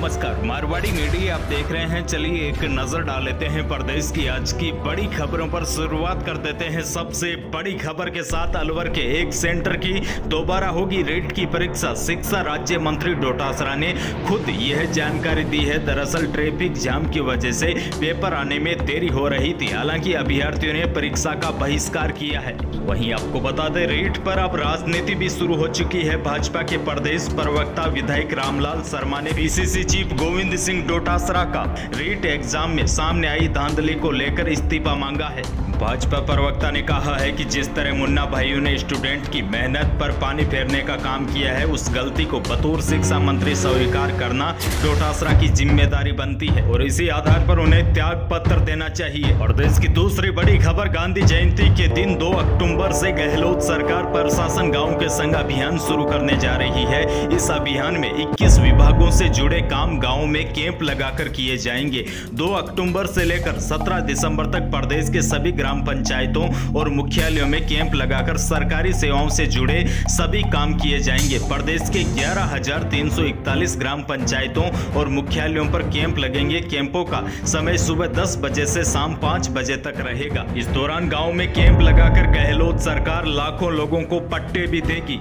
नमस्कार, मारवाड़ी मीडिया आप देख रहे हैं। चलिए एक नजर डाल लेते हैं प्रदेश की आज की बड़ी खबरों पर। शुरुआत कर देते हैं सबसे बड़ी खबर के साथ। अलवर के एक सेंटर की दोबारा होगी रीट की परीक्षा। शिक्षा राज्य मंत्री डोटासरा ने खुद यह जानकारी दी है। दरअसल ट्रैफिक जाम की वजह से पेपर आने में देरी हो रही थी। हालांकि अभ्यर्थियों ने परीक्षा का बहिष्कार किया है। वहीं आपको बता दें, रीट पर अब राजनीति भी शुरू हो चुकी है। भाजपा के प्रदेश प्रवक्ता विधायक रामलाल शर्मा ने पीसीसी चीफ गोविंद सिंह डोटासरा का रीट एग्जाम में सामने आई धांधली को लेकर इस्तीफा मांगा है। भाजपा प्रवक्ता ने कहा है कि जिस तरह मुन्ना भाइयों ने स्टूडेंट की मेहनत पर पानी फेरने का काम किया है, उस गलती को बतौर शिक्षा मंत्री स्वीकार करना डोटासरा की जिम्मेदारी बनती है और इसी आधार पर उन्हें त्याग पत्र देना चाहिए। और देश की दूसरी बड़ी खबर, गांधी जयंती के दिन 2 अक्टूबर से गहलोत सरकार प्रशासन गाँव के संग अभियान शुरू करने जा रही है। इस अभियान में 21 विभागों से जुड़े काम गाँव में कैंप लगाकर किए जाएंगे। 2 अक्टूबर से लेकर 17 दिसंबर तक प्रदेश के सभी ग्राम पंचायतों और मुख्यालयों में कैंप लगाकर सरकारी सेवाओं से जुड़े सभी काम किए जाएंगे। प्रदेश के 11,341 ग्राम पंचायतों और मुख्यालयों पर कैंप लगेंगे। कैंपों का समय सुबह 10 बजे से शाम 5 बजे तक रहेगा। इस दौरान गांव में कैंप लगाकर गहलोत सरकार लाखों लोगों को पट्टे भी देगी।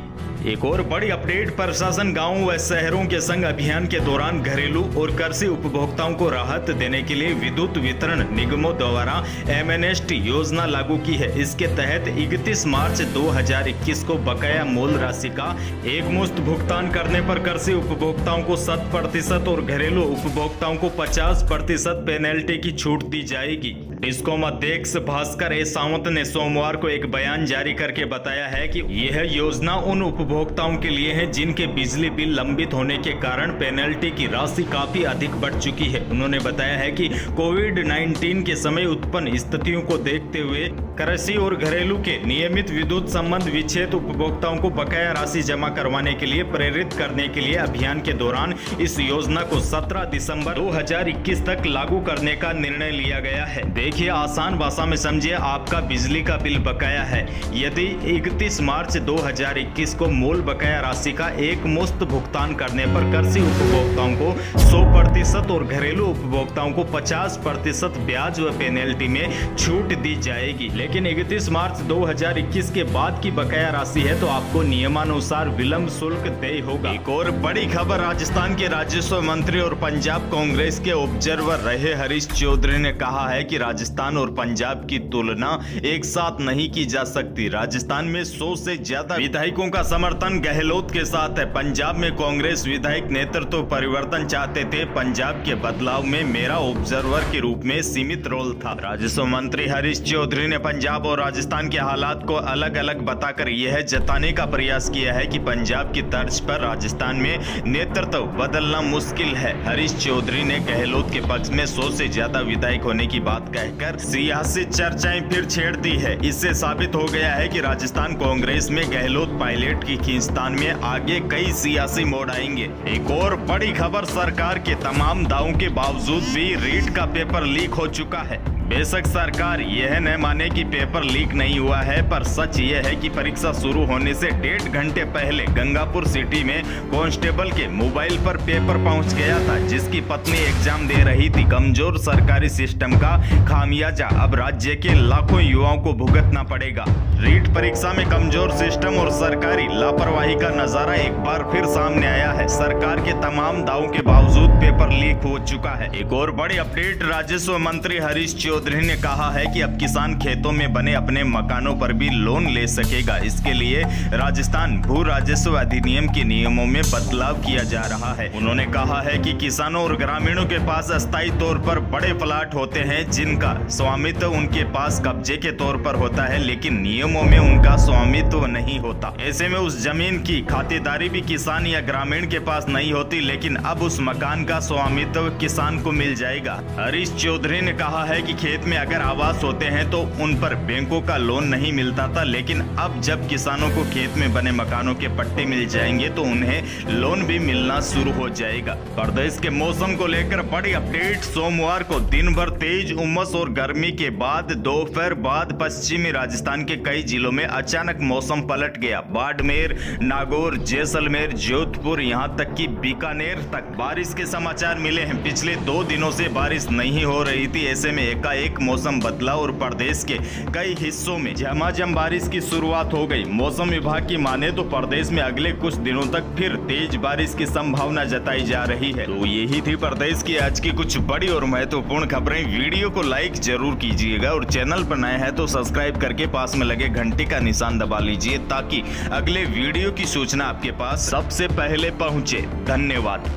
एक और बड़ी अपडेट, प्रशासन गांव व शहरों के संग अभियान के दौरान घरेलू और कृषि उपभोक्ताओं को राहत देने के लिए विद्युत वितरण निगमों द्वारा MNST योजना लागू की है। इसके तहत 31 मार्च 2021 को बकाया मूल राशि का एकमुश्त भुगतान करने पर कृषि उपभोक्ताओं को 100% और घरेलू उपभोक्ताओं को 50% पेनल्टी की छूट दी जाएगी। डिस्कॉम अध्यक्ष भास्कर ए सावंत ने सोमवार को एक बयान जारी करके बताया है कि यह योजना उन उपभोक्ताओं के लिए है जिनके बिजली बिल लंबित होने के कारण पेनल्टी की राशि काफी अधिक बढ़ चुकी है। उन्होंने बताया है कि कोविड-19 के समय उत्पन्न स्थितियों को देखते हुए कृषि और घरेलू के नियमित विद्युत संबंध विच्छेद उपभोक्ताओं को बकाया राशि जमा करवाने के लिए प्रेरित करने के लिए अभियान के दौरान इस योजना को 17 दिसंबर 2021 तक लागू करने का निर्णय लिया गया है। देखिए, आसान भाषा में समझिए, आपका बिजली का बिल बकाया है। यदि 31 मार्च 2021 को मूल बकाया राशि का एक मुश्त भुगतान करने पर कृषि उपभोक्ताओं को 100% और घरेलू उपभोक्ताओं को 50% ब्याज व पेनल्टी में छूट दी जाएगी। लेकिन 31 मार्च 2021 के बाद की बकाया राशि है तो आपको नियमानुसार विलंब शुल्क देय होगा। एक और बड़ी खबर, राजस्थान के राजस्व मंत्री और पंजाब कांग्रेस के ऑब्जर्वर रहे हरीश चौधरी ने कहा है कि राजस्थान और पंजाब की तुलना एक साथ नहीं की जा सकती। राजस्थान में 100 से ज्यादा विधायकों का समर्थन गहलोत के साथ है। पंजाब में कांग्रेस विधायक नेतृत्व परिवर्तन चाहते थे। पंजाब के बदलाव में मेरा ऑब्जर्वर के रूप में सीमित रोल था। राजस्व मंत्री हरीश चौधरी ने पंजाब और राजस्थान के हालात को अलग अलग बताकर यह जताने का प्रयास किया है कि पंजाब की तर्ज पर राजस्थान में नेतृत्व बदलना मुश्किल है। हरीश चौधरी ने गहलोत के पक्ष में 100 से ज्यादा विधायक होने की बात कहकर सियासी चर्चाएं फिर छेड़ दी है। इससे साबित हो गया है कि राजस्थान कांग्रेस में गहलोत पायलट की खींचतान में आगे कई सियासी मोड़ आएंगे। एक और बड़ी खबर, सरकार के तमाम दावों के बावजूद भी रीट का पेपर लीक हो चुका है। बेशक सरकार यह न माने कि पेपर लीक नहीं हुआ है, पर सच यह है कि परीक्षा शुरू होने से 1.5 घंटे पहले गंगापुर सिटी में कांस्टेबल के मोबाइल पर पेपर पहुंच गया था, जिसकी पत्नी एग्जाम दे रही थी। कमजोर सरकारी सिस्टम का खामियाजा अब राज्य के लाखों युवाओं को भुगतना पड़ेगा। रीट परीक्षा में कमजोर सिस्टम और सरकारी लापरवाही का नजारा एक बार फिर सामने आया है। सरकार के तमाम दावों के बावजूद पेपर लीक हो चुका है। एक और बड़ी अपडेट, राजस्व मंत्री हरीश चौधरी ने कहा है कि अब किसान खेतों में बने अपने मकानों पर भी लोन ले सकेगा। इसके लिए राजस्थान भू राजस्व अधिनियम के नियमों में बदलाव किया जा रहा है। उन्होंने कहा है कि किसानों और ग्रामीणों के पास अस्थायी तौर पर बड़े प्लाट होते हैं जिनका स्वामित्व उनके पास कब्जे के तौर पर होता है, लेकिन नियमों में उनका स्वामित्व नहीं होता। ऐसे में उस जमीन की खातेदारी भी किसान या ग्रामीण के पास नहीं होती, लेकिन अब उस मकान का स्वामित्व किसान को मिल जाएगा। हरीश चौधरी ने कहा है कि खेत में अगर आवास होते हैं तो उन पर बैंकों का लोन नहीं मिलता था, लेकिन अब जब किसानों को खेत में बने मकानों के पट्टे मिल जाएंगे तो उन्हें लोन भी मिलना शुरू हो जाएगा। प्रदेश के मौसम को लेकर बड़ी अपडेट। सोमवार को दिन भर तेज उमस और गर्मी के बाद दोपहर बाद पश्चिमी राजस्थान के कई जिलों में अचानक मौसम पलट गया। बाड़मेर, नागौर, जैसलमेर, जोधपुर, यहां तक कि बीकानेर तक बारिश के समाचार मिले हैं। पिछले 2 दिनों से बारिश नहीं हो रही थी, ऐसे में एकाएक मौसम बदला और प्रदेश के कई हिस्सों में झमाझम बारिश की शुरुआत हो गई। मौसम विभाग की माने तो प्रदेश में अगले कुछ दिनों तक फिर तेज बारिश की संभावना जताई जा रही है। तो यही थी प्रदेश की आज की कुछ बड़ी और महत्वपूर्ण खबरें। वीडियो को लाइक जरूर कीजिएगा और चैनल पर नए हैं तो सब्सक्राइब करके पास में लगे घंटी का निशान दबा लीजिए ताकि अगले वीडियो की सूचना आपके पास सबसे पहले पहुंचे। धन्यवाद।